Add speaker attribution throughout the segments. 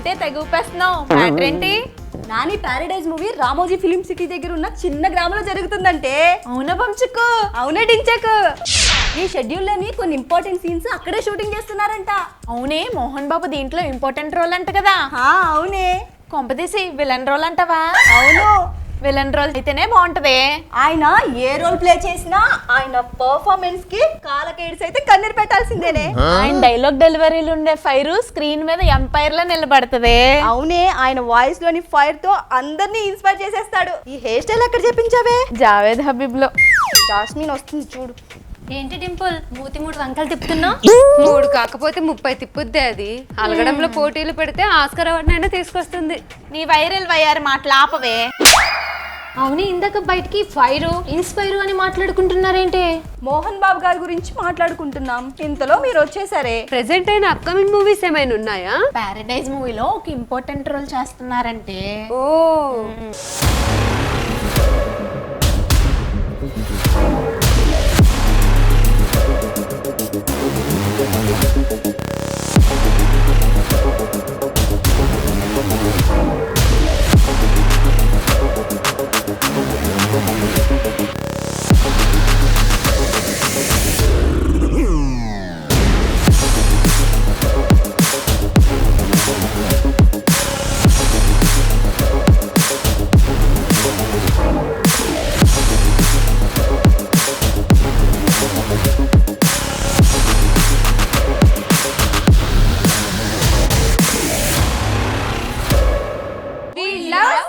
Speaker 1: ఏంటే తెగూపేస్తున్నావు? మ్యాటర్ ఏంటి?
Speaker 2: Nani Paradise movie Ramoji film city దగ్గర ఉన్న చిన్న గ్రామంలో జరుగుతుందంటే.
Speaker 1: అవునా పంచుకు?
Speaker 2: అవునే డించకు. ఈ షెడ్యూల్ లోని కొన్ని ఇంపార్టెంట్ సీన్స్ అక్కడే షూటింగ్ చేస్తున్నారంట.
Speaker 1: అవునే, మోహన్ బాబు దీంట్లో ఇంపార్టెంట్ రోల్ అంట కదా?
Speaker 2: అవునే.
Speaker 1: కొంపదీసి విలన్ రోల్ అంటావా?
Speaker 2: అవును,
Speaker 1: విలన్ రోల్ అయితేనే బాగుంటది.
Speaker 2: ఆయన ఏ రోల్ ప్లే చేసినా ఆయన పర్ఫార్మెన్స్ కి కాలకేడ్స్ అయితే కన్నీరు పెట్టాల్సిందేనే.
Speaker 1: ఆయన డైలాగ్ డెలివరీలు ఉండే ఫైర్ స్క్రీన్ మీద ఎంపైర్ లా నిలబడుతుంది.
Speaker 2: అవునే, ఆయన వాయిస్ లోని ఫైర్ తో అందరినీ ఇన్స్పైర్ చేసేస్తాడు. ఈ హెయిర్ స్టైల్ ఎక్కడ చెప్పించావే?
Speaker 1: జావేద్ హబీబ్ లో.
Speaker 2: జాస్మిన్ వస్తుంది చూడు.
Speaker 3: ఏంటి డింపుల్ మూతి 3 వంకలు తిప్పుతున్నా?
Speaker 4: 3 కాకపోతే 30 తిప్పుద్దే. అది అలగడంలో పోటీలు పెడితే ఆస్కర్ అవార్డునైనా తీసుకొస్తుంది.
Speaker 1: నీ వైరల్ వయ్యారు మాటలు ఆపవే.
Speaker 3: అవును, ఇందాక బయటికి ఫైరు ఇన్స్పైర్ అని మాట్లాడుకుంటున్నారేంటి?
Speaker 2: మోహన్ బాబు గారి గురించి మాట్లాడుకుంటున్నాం, ఇంతలో మీరు వచ్చేసరే.
Speaker 4: ప్రెసెంట్ అయిన అప్కమింగ్ మూవీస్ ఏమైనా ఉన్నాయా?
Speaker 1: ప్యారడైజ్ మూవీలో ఒక ఇంపార్టెంట్ రోల్ చేస్తున్నారంటే.
Speaker 4: ఓ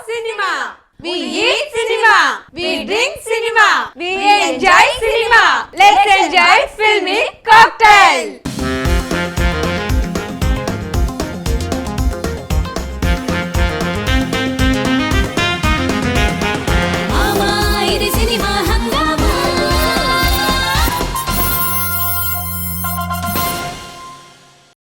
Speaker 1: cinema. We eat cinema. We drink cinema. We enjoy cinema. Let's enjoy filmy cocktail.